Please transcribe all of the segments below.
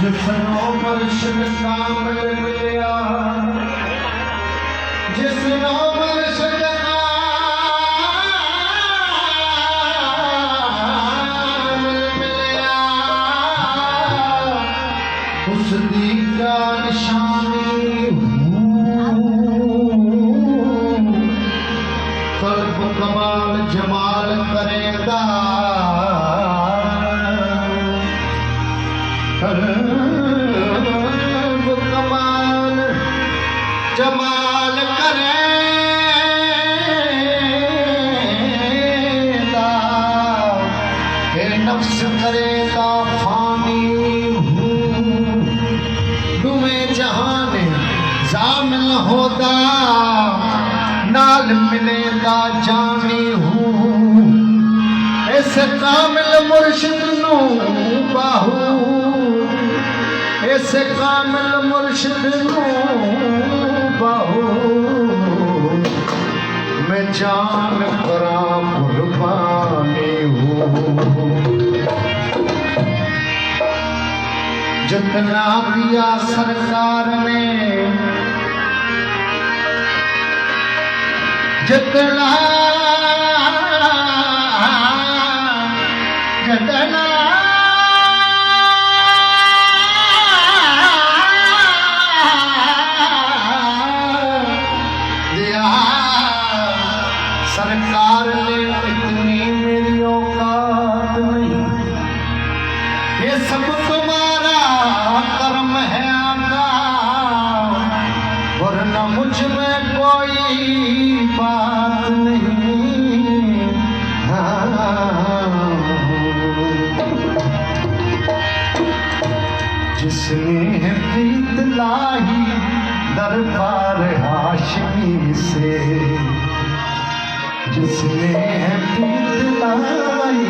जिसनो मुर्शिद कामिल मिलिया, जिसनो मुर्शिद कामिल मिलिया, उस दी क्या निशानी कल्ब कमाल जमाल करेगा, कमाल जमाल करेगा, के नफ्स करेगा फानी दुए जहान जामिल होदा, नाल मिलेगा जानी हूँ। ऐसे कामिल मुर्शिद नू बाहू, ऐसे कामिल मुर्शिद नू बाहू, मैं जान करा कुर्बानी हूँ। जितना दिया सरकार ने, जितना जितना सरकार ने इतनी मेरी औकात नहीं, ये सब तुम्हारा कर्म है आका, वरना मुझ में कोई बात नहीं। जिसने है प्रीत लाई दरबार हाशमी से, जिसने है प्रीत लाई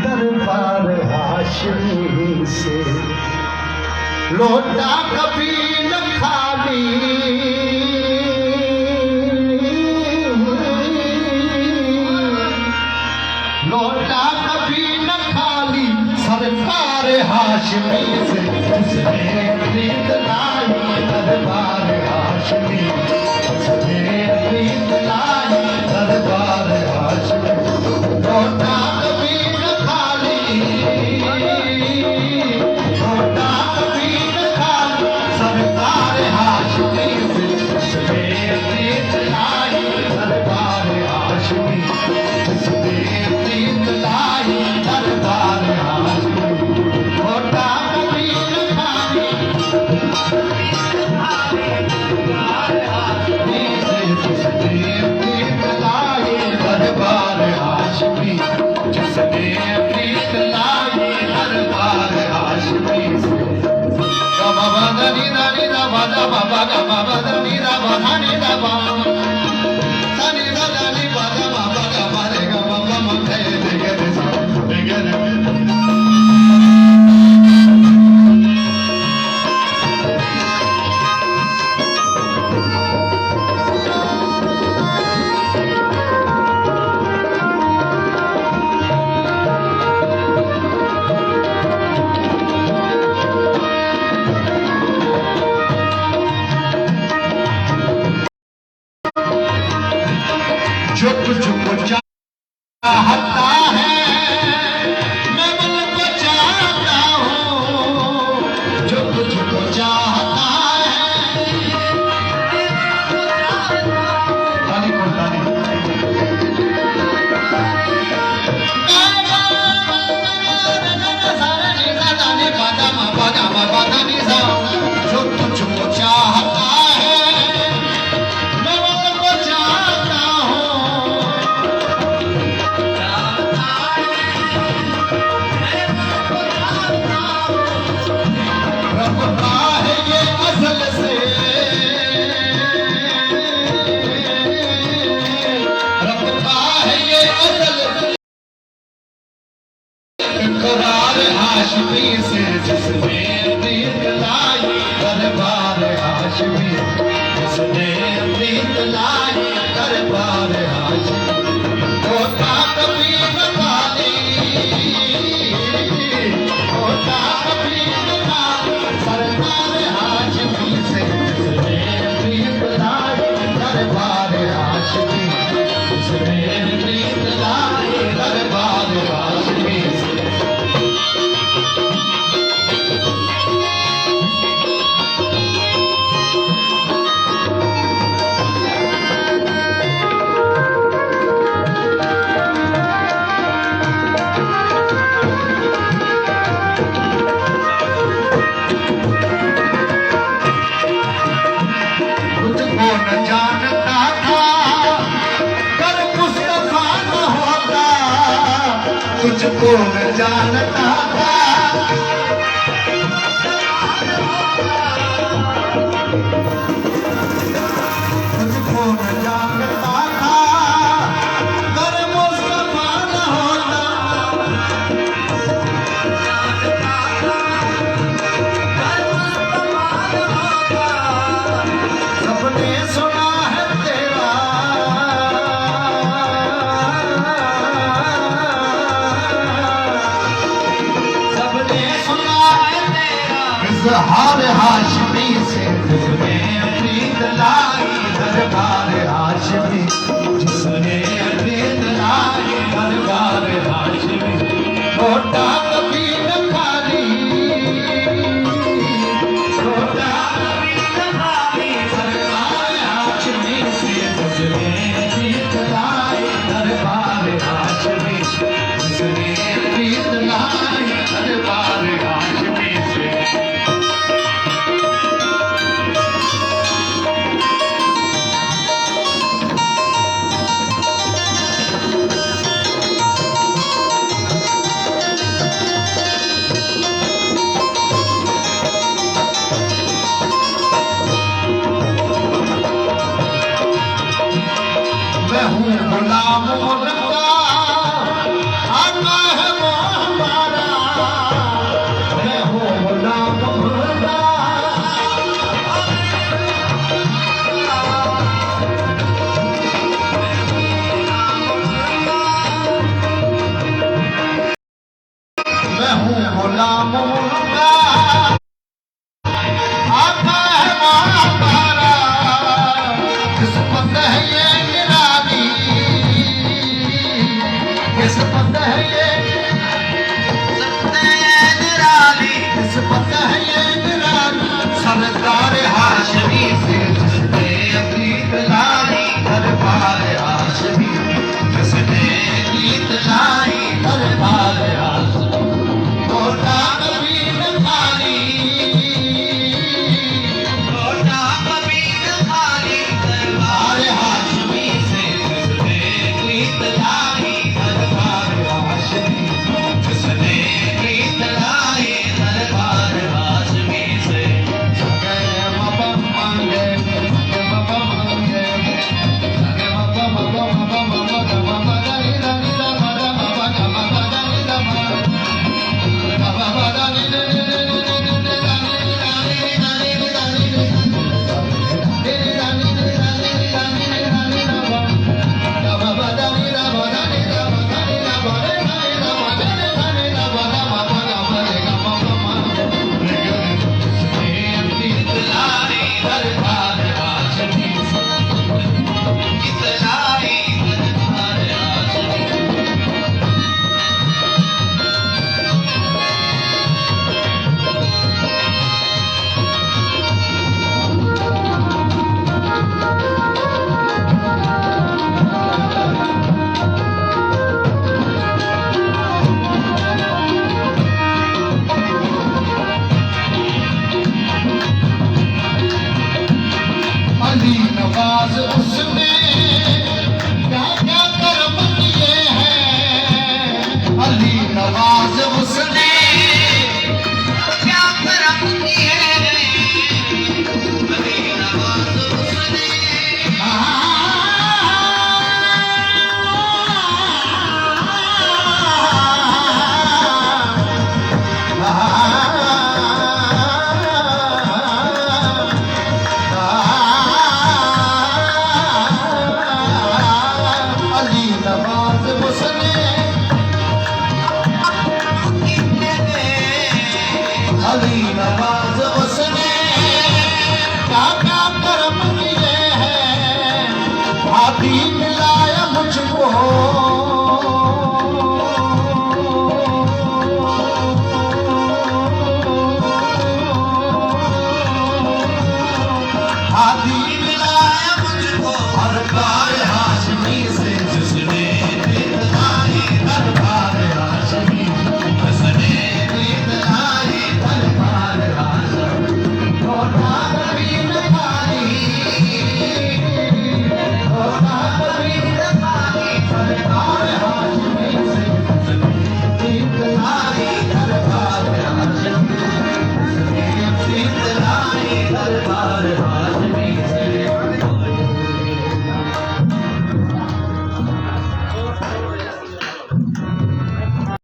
दरबार हाशमी से, लौटा कभी न खाली, लौटा कभी न खाली सरकार हाशमी से, जिसने प्रीत लाई दरबार हाशमी, जिसने प्रीत लाई दरबार हाशमी, लौटा कभी न खाली, लौटा कभी न खाली सरकार हाशमी से, जिसने प्रीत लाई दरबार हाशमी, जिसने प्रीत लाई दरबार हाशमी, लौटा कभी न खाली, दरबार हाशमी, जिसने प्रीत लाई दरबार हाशमी से। बाबा दनी दनी दा बाबा बाबा बाबा दनी दा बाबा नी दा बाबा दनी दा दनी बाबा बाबा बाबा रे गा बाबा मथे दे गे दे गे जो तुझको चाहता है मैं मन को चाहता हूँ, जो तुझको चाहता है। है ये असल इकरार हाशमी से जिसने प्रीत लाई दरबार हाशमी जिसने प्रीत लाई दरबार हाशमी होता कभी न खाली होता कभी न खाली सरकार हाशमी से जिसने प्रीत लाई दरबार हाशमी जिसने प्रीत लाई दरबार हाशमी से न जानता था कर मुस्तफा न होता तुझको न जानता था तुझको न जानता था कर मुस्तफा न होता सबने सुना है तेरा सबने सुना है तेरा इज़हार हाशमी से जिसने प्रीत लाई दरबार हाशमी जिसने प्रीत लाई दरबार हाशमी होता कभी न खाली होता कभी न खाली सरकार हाशमी से जिसने प्रीत लाई दरबार हाशमी जिसने प्रीत लाई दरबार हाशमी से मैं हूँ गुलाम मुर्दा आका है वो हमारा मैं हूँ गुलाम मुर्दा मैं हूँ गुलाम मुर्दा आका है वो हमारा किस्मत है ये निराली किस्मत है ये निराली किस्मत है ये निराली सरदार हाशमी से जिसने प्रीत लाई दरबार हाशमी जिसने प्रीत लाई दरबार हाशमी होता कभी न आज उसने